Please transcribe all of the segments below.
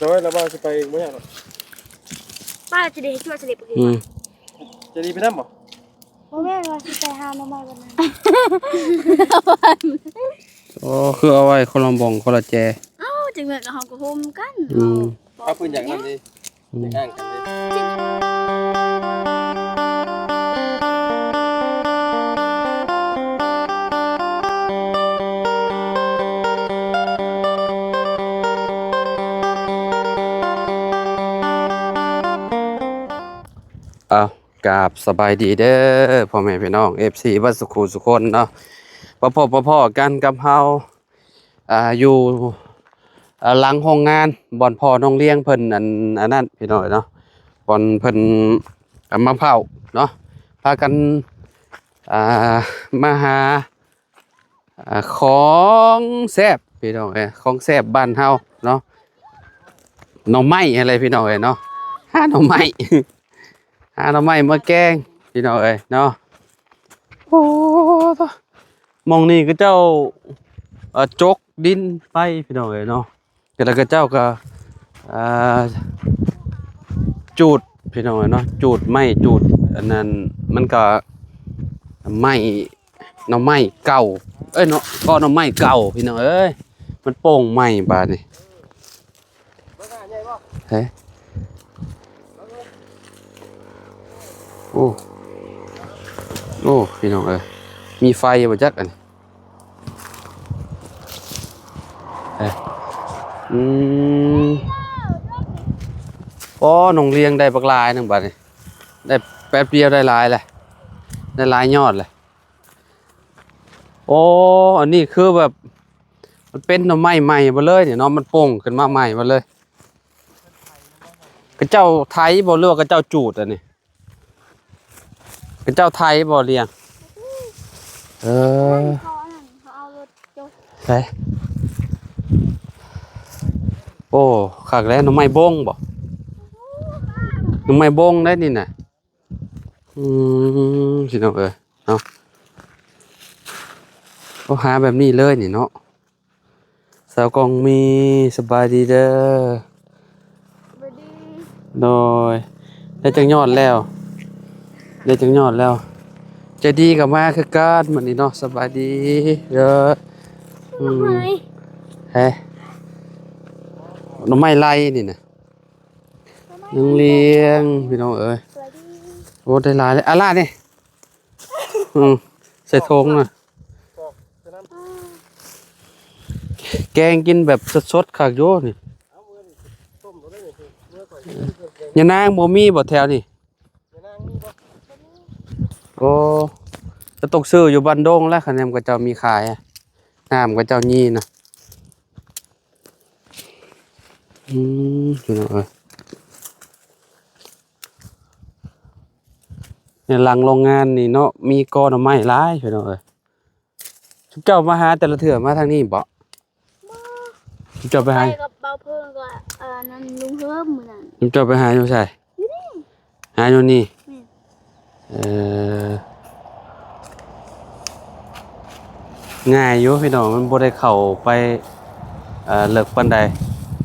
จอยแล้วบ้านจะไปไม่อยากหรอกป้าจะได้ช่วยสลิปอีกจะดีไปนั่งบ่พ่อแม่ว่าจะไปหาหน่อไม้วันนั้นโอ้คือเอาไว้คนละบงคนละแจจึงเหมือนกับเขาก็โฮมกันเอาปืนอย่างนั้นดิอย่างนั้นกันดิเอากราบสบายดีเด้อพ่อแม่พี่น้อง FC วัดสุขุสุคนเนาะพ่อกันกับเฮาอยู่หลังโรงงานบ่อนพ่อน้องเลี้ยงเพิ่นอันนั้นพี่น้องเนาะบ่อนเพิ่นมะพร้าวเนาะพากันมาหาของแซ่บพี่น้องของแซ่บบ้านเฮาเนาะหน่อไม้อะไรพี่น้องเนาะหาหน่อไม้ หาหน่อไม้มาแกงพี่น้องเนาะโอ้มองนี่ก็เจ้าจกดินไปพี่น้องเนาะแล้วก็เจ้าก็จูดพี่น้องเนาะจูดไม้จูดอันนั้นมันก็ไม้หน่อไม้เก่าเนาะก็หน่อไม้เก่าพี่น้องมันโป่งไม้บาดนี่เฮ้โอ้พี่น้องมีไฟบ่จักอันน้องเลี้ยงได้บักลายนึงบัดนี้ได้แป๊บเดียวได้ลายเลยได้ลายยอดเลยอันนี้คือแบบมันเป็นหน่อไม้ใหม่มาเลยเนี่ยเนาะมันโป่งขึ้นมาใหม่มาเลยกระเจ้าไทยบ่เลือกกระเจ้าจูดอันนี้กระเจ้าไทยบ่เลี้ยงใช่ขักแล้วหน่อไม้บงบ่หน่อไม้บงได้นี่น่ะสิเนาะเนาะหาแบบนี้เลยนี่เนาะสาวกองมีสบายดีเด้อโดยได้จังยอดแล้วจะดีกับมาคือการเหมือนนี้เนาะสบายดีเด้อเฮ้หน่อไม้ไล่นี่นะนึงเลี้ยงพี่น้องโอ้ได้ลายเลยล่ะนี่ใส่ทงน่ะแกงกินแบบสดๆคักโยนี่ยานางบ่มีบ่แถวนี่จะตกซื้ออยู่บ้านดงแล้วคะแนนก็เจ้ามีขายน้ำก็เจ้านี่นะพี่น้องเนี่ยหลังโรงงานนี่เนาะมีกอหน่อไม้หลายพี่น้องเจ้ามาหาแต่ละเถื่อมาทางนี้บ่เจ้าไปหากับเบาเพิ่งก็นั่นลุงเพิ่มเหมือนกันเจ้าไปหาอยู่ใช่หาอยู่นี่ง่ายอยู่พี่น้องมันบ่ได้เข้าไปเลิกปานใด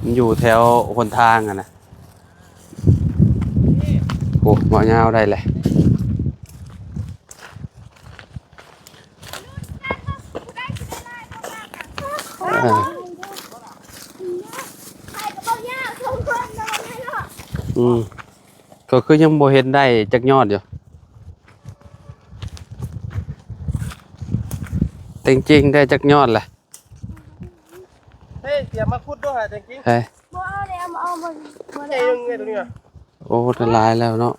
มันอยู่แถวหนทางนะโอ้บ่ยาวได้เลยก็คือยังบ่เห็นได้จักยอดอยู่จริงๆได้จักยอดแหละเฮ้ยเสียมาคุดด้วยจริงๆเฮ้ยบ่เอาเลยเอาบ่เฮ้ยยังไงตัวนี้อ่ะโอ้ได้หลายแล้วเนาะ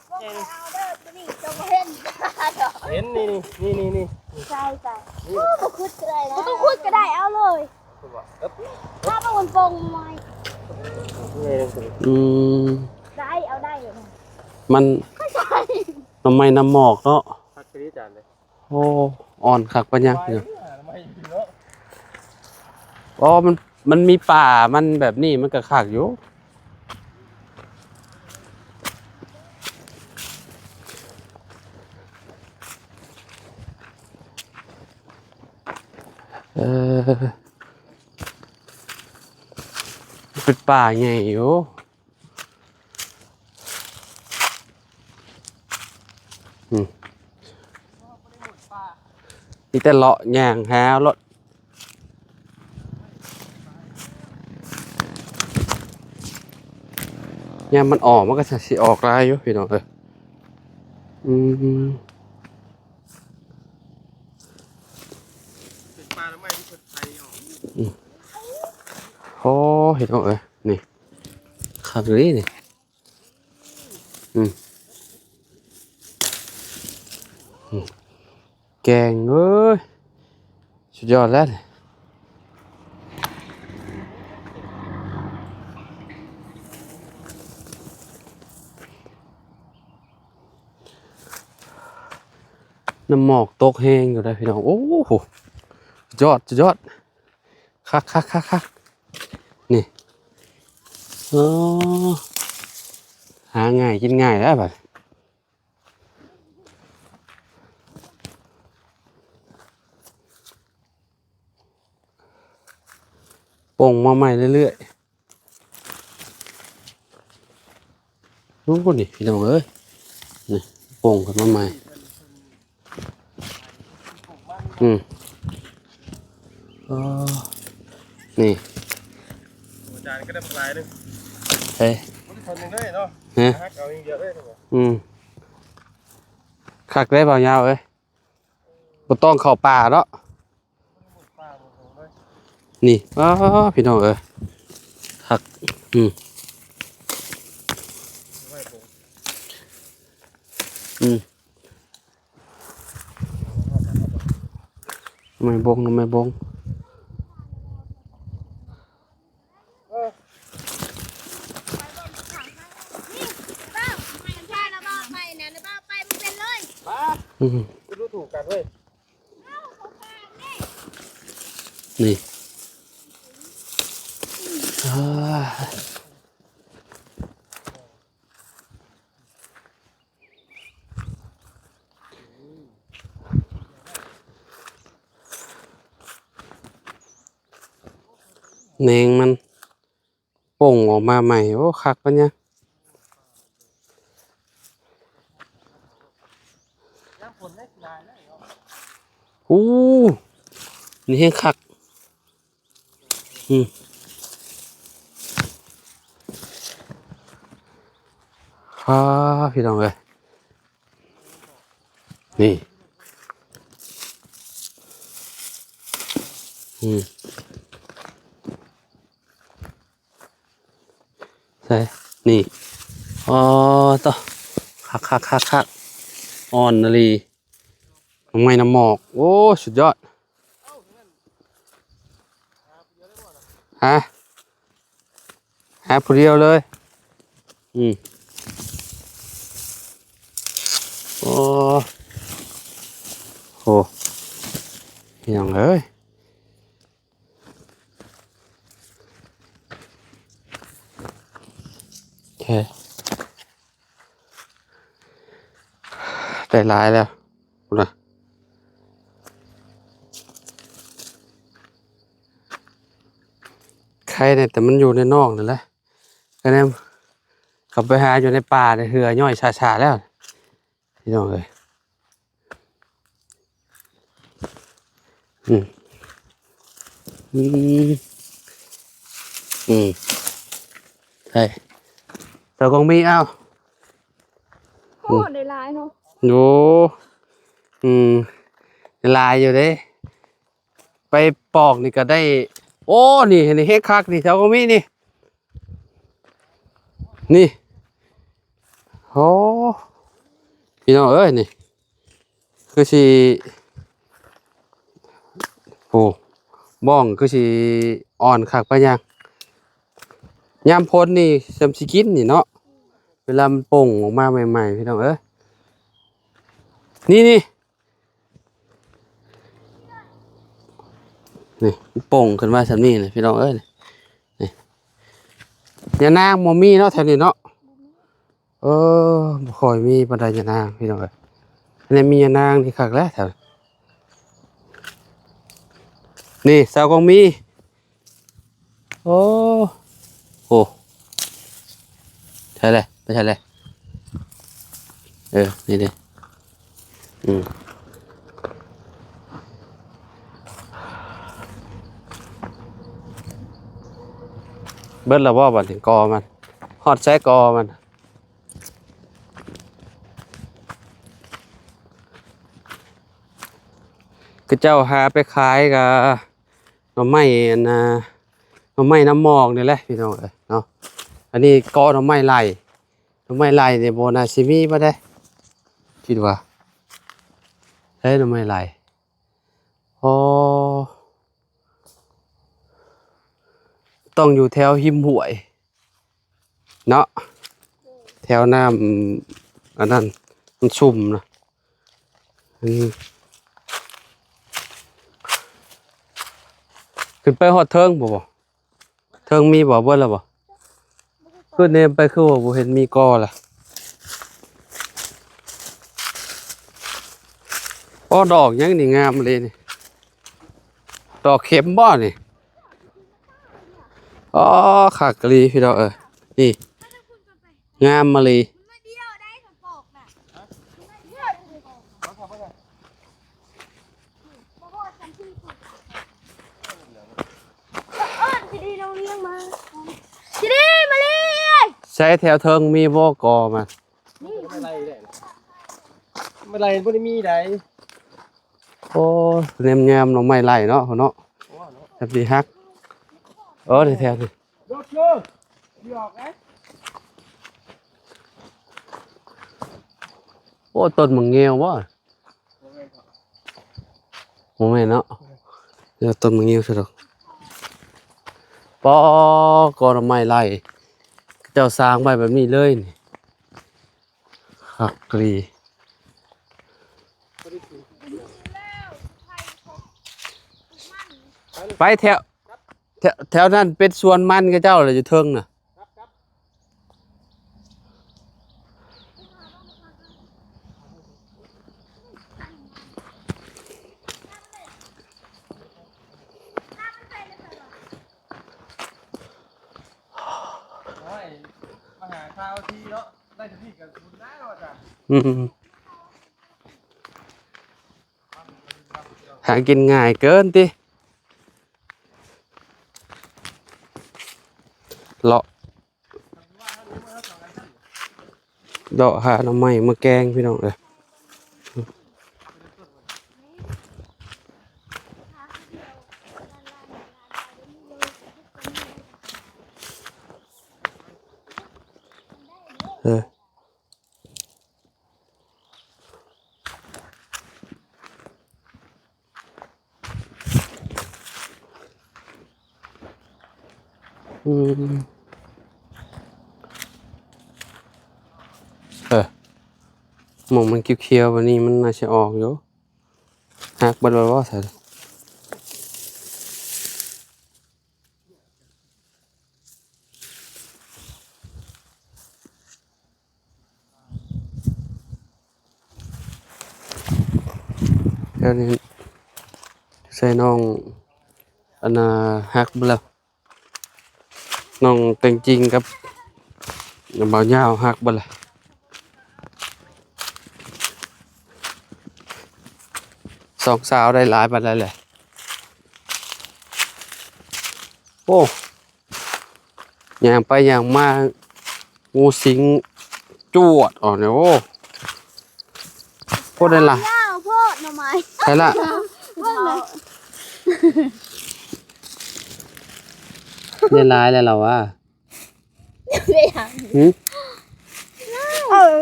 เห็นนี่ใช่บ่คุดก็ได้นะบ่ต้องคุดก็ได้เอาเลยถ้าเป็นคนปงไม้ได้เอาได้อยู่มันทำไมน้ำหมอกเนาะโอ้อ่อนคักปัญญาเนี่ยมันมีป่ามันแบบนี้มันก็คักอยู่ เป็นป่าใหญ่อยู่นี่แต่เลาะย่างหารถยามมันออกมันก็จะสิออกลายอยู่พี่น้องอืม เป็นปลาน้ำไม้ที่คนไทยออก โอ้เห็นเอานี่ขับเลยนี่แกงเอ้ยสุดยอดแล้วนี่น้ำหมอกตกแห้งอยู่เลยพี่น้องโอ้โหสุดยอดสุดยอดคักนี่อ๋อหาง่ายกินง่ายแล้วแบบป่งมาใหม่เรื่อยๆรู้ป่ะนี่พี่น้องเอ้ยนี่ป่งกันมาใหม่อ๋อนี่ อาจารย์ก็ได้ปลายนึง เฮ้ย คนที่คนหนึ่งเลยเนาะ ฮะ ฮักเอาเยอะเลยถูกไหม คักได้เปล่ายาวเอ้ยบ่ต้องเข้าป่าเนาะ ปลาหมดเลย นี่อ๋อพี่น้องเอ้ยคักไม่ปลูก ไม่บงไม่บง ก็รู้ถูกกันเว้ย นี่เนงมันป่งออกมาใหม่โอ้คักปะเนี่ย น้ำฝนได้ลายแล้ว อู้นี่แห้งคักพี่น้องเลยนี่ใช่นี่อ๋อต่อคักอ่อนนาลีน้ำไม้น้ำหมอกโอ้สุดยอดฮะหาผู้เดียวเลยโอ้โหยังเอ้ยโอเคได้หลายแล้วนะใครเนี่ยแต่มันอยู่ในนอกนั่นแหละก็เนี่ยขับไปหาอยู่ในป่าในเหือย่อยชาแล้วพี่น้องเลยใช่แต่กองมีอ้าว โอ้ได้หลายเนาะ โอ้ลายอยู่เด้ไปปอกนี่ก็ได้ โอ้นี่นี่เฮ็ดคักนี่เจ้าก็มีนี่โอ้พี่น้องเอ้ยนี่คือสิโอ้บ้องคือสิอ่อนคักปะยังยามพ้นนี่สำสิกินนี่เนาะเวลามันป่งออกมาใหม่ๆพี่น้องเอ้ยนี่ป่งขึ้นมาสำนี่เลยพี่น้องเอ้ยนี่ยานางโมมี่เนาะแถวนี้เนาะบ่ค่อยมีปานใดยานางพี่น้องเอ้ยอันนี้มียานางที่คักแล้วแถวนี่สาวกองมีโอ้ โอ้ใช่เลยไม่ใช่เลยนี่ดิเบิดละบ่บัดนี้กอมันฮอดใช้กอมันก็เจ้าหาไปขายกับหน่อไม้อันน่ะหน่อไม้น้ำหมอกนี่แหละพี่น้องเอ้ยเนาะอันนี้กอหน่อไม้ไล่หน่อไม้ไล่เนี่ยบ่น่าสิมีบ่ได้คิดว่าเฮ้ยหน่อไม้ไล่อ๋อต้องอยู่แถวหิมห้วยเนาะแถวน้ำอันนั้นมันชุ่มนะขึ้นไปฮอดเทิงบ่เทิงมีบ่เบิดแล้วบ่ขึ้นเนี่ยไปคือว่าบ่เห็นมีกอล่ะอ๋อดอกยังนี่งามเลยนี่ดอกเข็มบ่นี่อ๋อขากลีพี่น้องนี่งามมาเลยใช้แถวเทิงมีบ่กอมา ไม่ไรเลยไม่ไรพวกนี้มีไหน โอ้เนียมแยมๆหน่อไม้ไล่เนาะเนาะแทบดีฮักแถวๆนี่ รถเลยหยอกไง โอ้ต้นมังเงียวบ่โมแม่นเนาะเดี๋ยวต้นมังเงียวซะดอกปอกอหน่อไม้ไล่เจ้าสร้างไว้แบบนี้เลยนี่คักกรีไปแถวนั้นเป็นสวนมันกับเจ้าเลยอยู่เทิงน่ะมาหาข้าวทีเนาะได้ถึงที่กับคุณได้หรอจ้ะ หากินง่ายเกินติเลาะหาหน่อไม้มาแกงพี่น้องหมองมันเขียวๆวันนี้มันน่าจะออกอยู่หักบัดว่าใส่แล้วนี่ใส่น้องอันน่ะหักบัดแล้วน้องเต็งจริงกับบ่าวยาวหักบัดแล้วสองสาวได้หลายบัดแล้วแหละโอ้อย่างไปอย่างมางูสิงจวดเนี่ยโอ้โคตรได้ละ โพดหน่อไม้ ใช่ละ ได้หลายแล้วเราว่า ไม่อยาก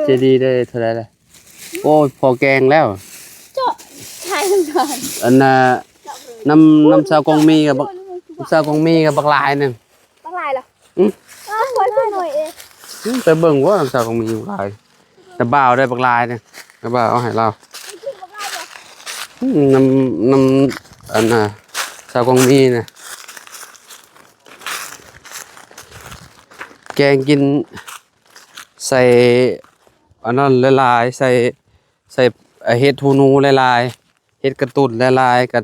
เจดีได้เท่าไรเลยโอ้พอแกงแล้ว ใช่ทั้งก่อน อันน่ะน้ำซาวกงมีกับซาวกงมีกับบักลายนึง ต้องลายเหรอขอช่วยหน่อยเอง ไปเบิ่งว่าน้ำซาวกงมีบักลายแต่บ่าวได้บักลายนึงแต่บ่าวเอาให้เราน้ำอันน่ะซาวกงมีน่ะแกงกินใส่อันนั้นหลายๆใส่เห็ดหูหนูหลายๆเห็ดกระตุ่นหลายๆกับ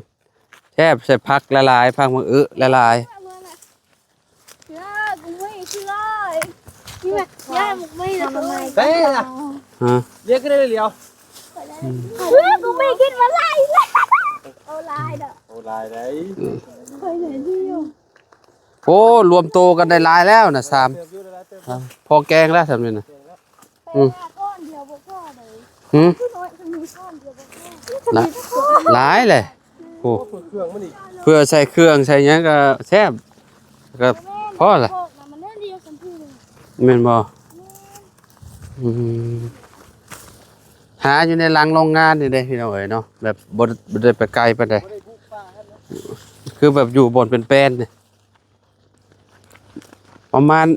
แทบใส่ผักหลายๆผักมะอึหลาย กูไม่ชื่อ นี่แม่ย่ามึงไม่ละทำไม เฮ้ยล่ะ ฮะ เรียกก็ได้เหลียว กูไม่คิดว่าไล่เอาไล่เด้อ โอ้ลายได้ เคยเห็นที่อยู่ โอ้รวมโตกันได้หลายแล้วนะ3 เติมอยู่ได้เติม พอแกงแล้วสำนี่นะ เป็นก้อนเดียวบ่พอเลย หืม คือน้อยจะมีก้อนเดียวบ่พอ หลายเลยโอ้ โอ้เครื่องมันอีก เพื่อใส่เครื่องใส่หยังก็แซ่บก็พอละ มันนั่นเดียวกันที่เลย แม่นบ่อืมหาอยู่ในหลังโรงงานนี่เด้พี่น้องเอ้ยเนาะแบบบ่ได้ไปไกลปานใด บ่ได้บุกป่าครับ คือแบบอยู่บนเป็นแป้นนี่ประมาณ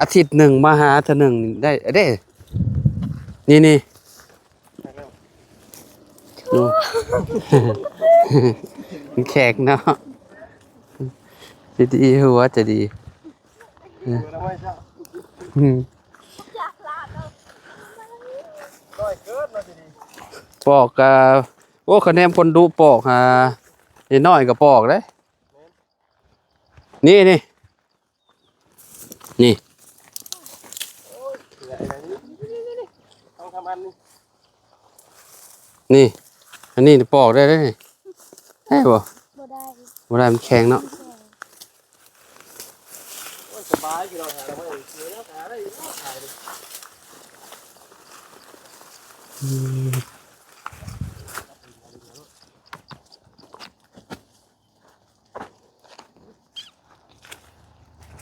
อาทิตย์หนึ่งมาหาเทื่อหนึ่งได้เด้นี่ดู มันแขกเนาะดีๆหัวจะดี เดี๋ยวเราไว้เจ้า อืม จากลาดแล้ว น้อยเกินมาสิดี ปอกกะโอ้คะแนนคนดูปอกฮะนี่น้อยก็ปอกเลยนี่นี่ เหลืออะไรนี่ต้องทำอันนี้ นี่อันนี้ปอกได้นี่ได้บ่ บ่ได้ บ่ได้มันแข็งเนาะ โอ้ยสบายพี่น้องหาเราไว้เดี๋ยวเราหาได้ขายดิ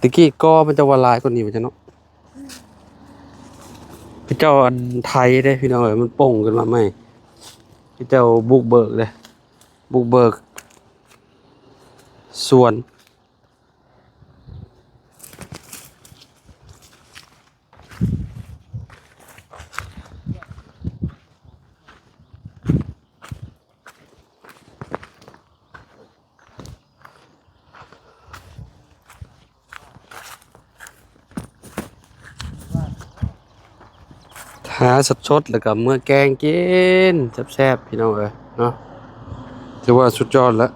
ตะกี้ก็มันจะวลายกว่านี้มันจะเนาะพี่เจ้าอันไทยได้พี่น้องเอ้ยมันป่งขึ้นมาใหม่พี่เจ้าบุกเบิกเลยบุกเบิกสวนหาสดๆแล้วก็เมื่อแกงกินแซ่บๆพี่น้องเอ้ยเนาะถือว่าสุดยอดแล้ว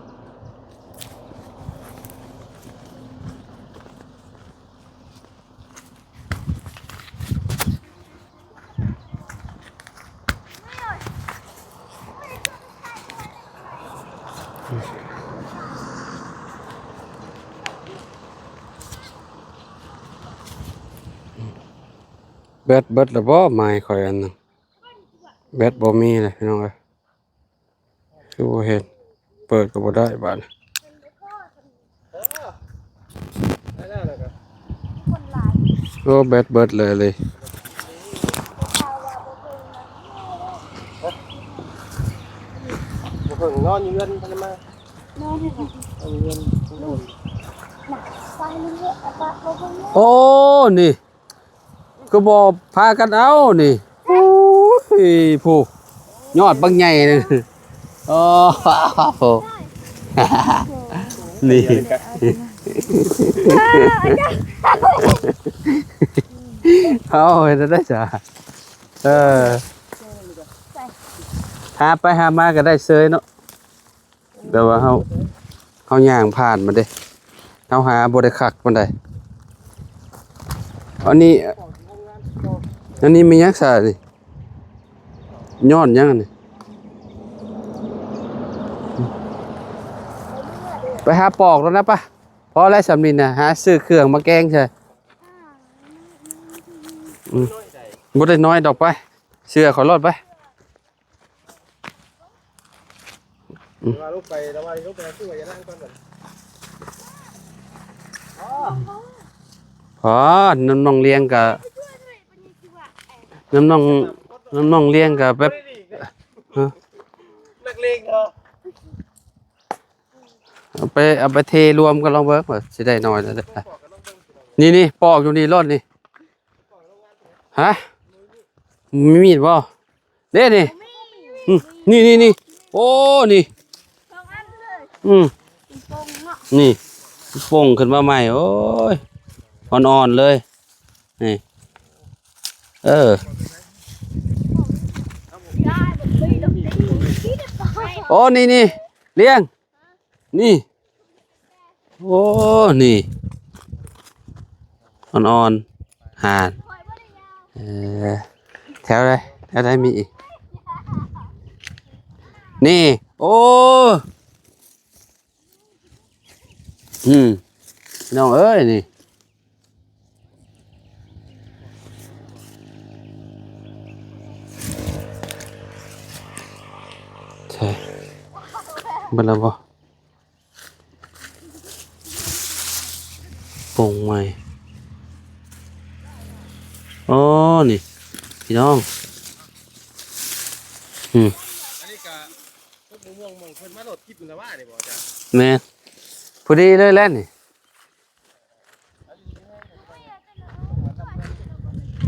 แบตเบิดแล้วบ่ไม้ข่อยอันนึงแบตบ่มีเลยพี่น้องเอ้ยคือบ่เห็นเปิดก็บ่ได้บาดนี้ ได้แล้วนะครับ คนหลาย โอ้แบตเบิดเลย ข่าวว่าบ่เพิ่งนะบ่เพิ่งนอนอยู่เงินพันมาน อนให้หน่อย เอาเงินโน่น น่ะไปเรื่อยๆอะปะบ่เพิ่งนะ โอ้นี่ก็บ่พากันเอานี่โอ้ยผู้ยอดบักใหญ่นึงโอ้โห นี่ เอาเห็นได้จ้ะหาไปหามาก็ได้เซยเนาะแต่ว่าเฮาย่างผ่านมาเด้เฮาหาบ่ได้คักปานใดอันนี้มียักษ์ซะนี่ยอดยังอันนี่ไปหาปอกแล้วนะปะพอแล้วสำนินน่ะหาซื้อเครื่องมาแกงใช่บ่ได้น้อยดอกไปเชื่อขอรอดไป ว่าลูกไปแล้วว่าลูกไปซื้อไว้อย่านั่งก่อนก่อน พอน้องเลี้ยงกับน้องเลี้ยงกับแบบ นักเลงเหรอ เอาไปเทรวมกันลองเบิกว่าสิได้น้อยแล้วเด้อนี่ปอกอยู่นี่รถนี่ฮะมีมีดบ่เด้นี่นี่โอ้นี่ สองอันเลย อืม ปงเนาะ นี่ป่งขึ้นมาใหม่โอ้ยอ่อนๆเลยนี่ไเออด้บ่เคยลงได้ที่ได้ไป โอ้นี่เลี้ยงนี่โอ้นี่อ่อน หานแถวใดมีอีกนี่โอ้น้องเอ้ยนี่ใช่บันแล้วบ่ปงใหม่อ๋อนี่พี่น้องอันนี้ก็พวกม่วงมองเพิ่นมาโหลดคลิปอยู่นะว่านี่บ่จ้ะ แม่พอดีเลยแล่นนี่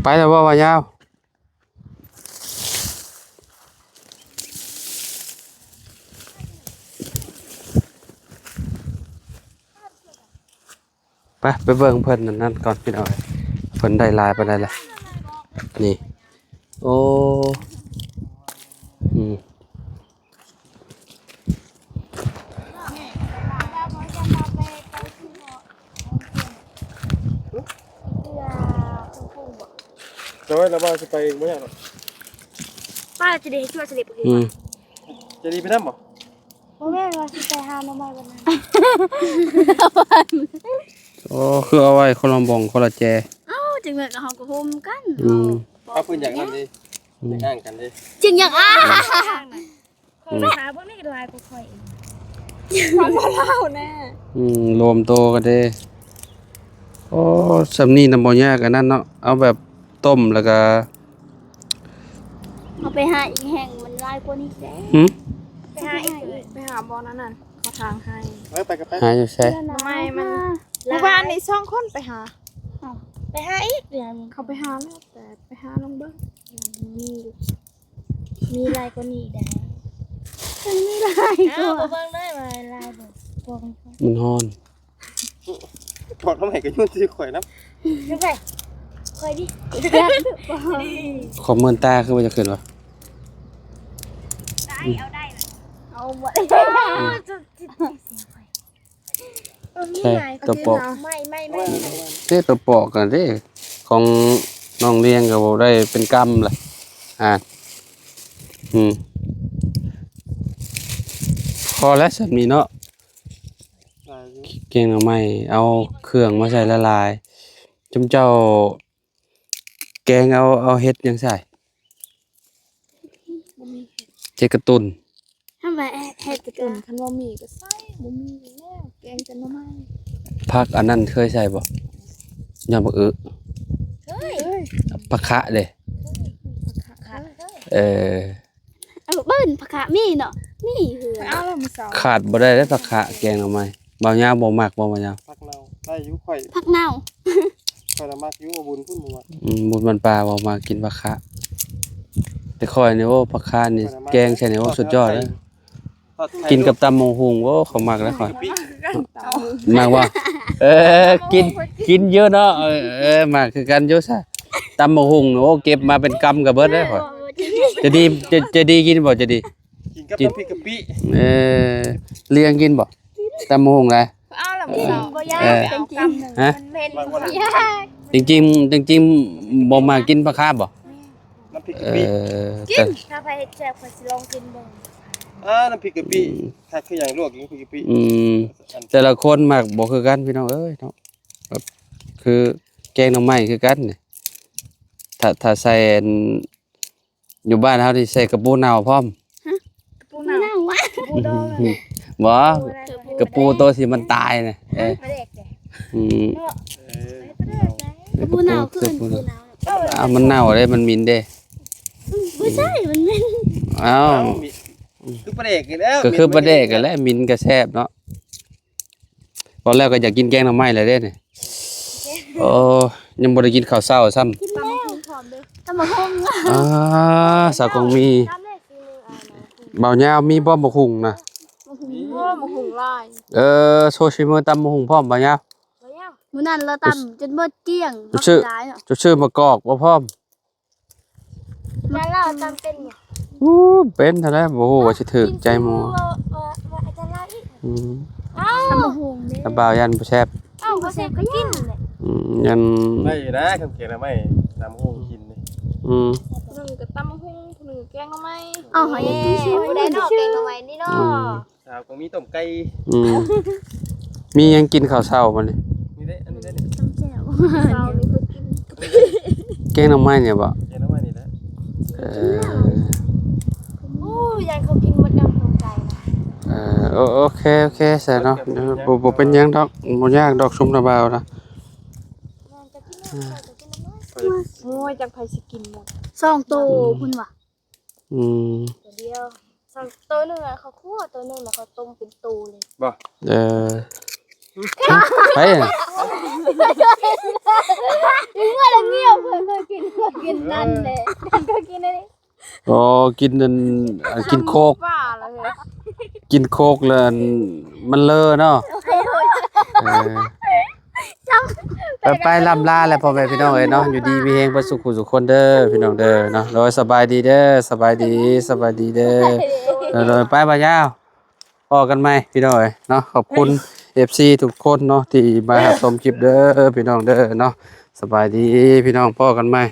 ไปแล้วว่ายาวไปเบิ่งเพิ่นนั่นก่อนพี่น้องเพิ่นได้ลายไปได้ละนี่โอ้จะไว้แล้วว่าจะไปเองบ่เนี่ยหรอ ป้าจะได้ช่วยสลิปอีก จะดีไปนำบ่ พ่อแม่ว่าสิไปหาหน่อไม้วันนั้น โอ้คือเอาไว้คนละบองคนละแจ เอ้าจึงเหมือนกับเฮาก็โฮมกัน เอาปืนอย่างนั้นดิย่างกันดิ จึงอย่างอ้าไปหาพวกนี้ก็ลายกูค่อยฟังมาเล่าแน่ รวมโตกันเด้โอ้สำนีน้ำบ่ยากอันนั้นเนาะเอาแบบต้มแล้วก็ เอาไปหาอีกแห่งมันลายกว่านี้แด้ไปหาอีกไปหาบอนั่นน่ะเขาทางให้ ไปกับไป หาอยู่ใช่ ทำไมมัน หมู่บ้านนี่2คนไปหา ไปหาอีกเดือน เขาไปหาแล้วแต่ไปหาน้องเบิ้ง มีลายกว่านี้ได้มันมีลายกว่าเบิ่งได้ไหมลายแบบพวก มันฮ้อน ถอดทำไมก็ยุ่นสิข่อยนำ นี่ไปค่อยดิ ขอเมินตาคือว่าจะขึ้นวะ เอาหมด ใช่ตัวปอก ไม่ เด้ตัวปอกกันเด้ของน้องเลี้ยงก็บ่ได้เป็นกรรมล่ะพอแล้วสามีเนาะเก่งเอาใหม่เอาเครื่องมาใส่ละลายจุ่มเจ้าแกงเอาเฮ็ดยังใส่เจกระตุน ทำไมเฮ็ดกระ ตุ่ ตุ้ น น คันว่ามีก็ใส่บ่มีแล้วแกงจะหน่อไม้ ผักอันนั้นเคยใส่บ่ยำบักอึ เฮ้ย ผักคะเด้ ขาด เ เอาเบิ้ลผักขามีเนาะมีเหือ เอาแล้วมื้อเช้า ขาดบ่ได้เด้ผักคะแกงเอาใหม่บ่าวยาวบ่มักบ่บ่าวยาว พักเราได้อยู่ข่อย ผักเน่า ข่อยละมักอยู่บ่บุญพุ่นบ่ว่า บุญมันปลาบ่มากินผักคะแต่ค่อยนี่โอ้ผักคะนี่แกงใส่นี่โอ้สุดยอดเลยกินกับตำมงหุงโอ้เขามักแล้วค่อยมักว่ากินเยอะเนาะมักคือกันอยู่ซะตำมงหุงโอ้เก็บมาเป็นกำกับเบิดเด้อค่อยจะดีกินบ่จะดี กินกับน้ำพริกกะปิ เลี้ยงกินบ่ตำมงหุงไร เอาแล้วมื้อเช้า บ่ยากจริง ฮะ ๆเป็นบ่ยาก จริงบ่มากินผักคะบ่ น้ำพริกกะปิ แต่ ถ้าไปแซ่บก็สิลองกินเบิ่ง น้ำพริกกะปิถ้าคืออย่างลวกกินพริกกะปิ แต่ละคนมักบ่คือกันพี่น้องเอ้ยเนาะแบบคือแกงหน่อไม้คือกันนี่ถ้าใส่อยู่บ้านเฮานี่ใส่กระปูเน่าพร้อม ปูเน่าวะปูดอง บ่กระปูตัวที่มันตายน่ะไปเด็กเด้ ปูเน่าขึ้นปูเน่า มันเน่าเด้มันมินเด้ ไม่ใช่มันไม่ อ้าว คือปลาเด็กแล้ว ก็คือปลาแดกกันแหละมินก็แซ่บเนาะตอนแรกก็อยากกินแกงหน่อไม้เลยเด้นี่โอ้ยังบ่ได้กินข้าวเช้าซ้ำ กินแล้วตำบักหุ่ง สาวกงมี ตำได้สิ เบาวยาวมีบ่บักหุ่งนะ มาหุงลาย โซชิเมอร์ตำบักหุ่งพร้อมเบาวยาว มื้อนั้นเราตำจนเบิดเกลี้ยง จะชื่อมะกอกบ่พร้อม แล้วเราตำเป็น เป็นเท่านั้นบ่ฮู้ว่าสิถึกใจหมู่ อาจารย์ลาอีก อืม ตำบักหุ่งนี่ แต่บ่าวยันบ่แซ่บ เอ้าบ่แซ่บก็กินแหละ ยัน ไม่นะคำเขียนไม่ตามห้องกินนี่ ผู้หนึ่งก็ตำมะฮุ่งผู้หนึ่งแกงหน่อไม้ เอาหอยผู้ใดนอกเก่งตรงไหนนี่เนาะ สาวก็มีต้มไก่ มียังกินข้าวเช้ามันนี่ นี่ได้อันนี้ได้นี่ จำแจ่ว เช้านี่คือกิน แกงหน่อไม้เนี่ยบ่ เขียนว่านี่แหละ เออ โอ้ยายเขากินหมดน้ำตรงไก่นะ โอเคใส่เนาะบ่เป็นหยังดอกบ่ยากดอกชุมระบาวนะ มันจะกินน้ำจะกินน้ำ โอ้ยจักไผสิกินหมด สองตัวคุณวะ อืม ตัวเดียวสองตัวหนึ่งอะเขาคั่วตัวหนึ่งแล้วเขาต้มเป็นตูเลย บ่ เออไปอะ ถึงว่าเราเงียบเคยกินนั่นเลยเคยกินอะไร อ๋อกินนั่นกินโคก ป้าละเฮ้ย กินโคกแล้วมันเลอะเนาะไปลำลาแล้วพ่อแม่พี่น้องเอ้ยเนาะอยู่ดีมีแฮงบ่สุขสุขคนเด้อพี่น้องเด้อเนาะโดยสบายดีเด้อสบายดีเด้อโดยไปบ่ยาวพอกันใหม่พี่น้องเอ้ยเนาะขอบคุณ FC ทุกคนเนาะที่มารับชมคลิปเด้อพี่น้องเด้อเนาะสบายดีพี่น้องพอกันใหม่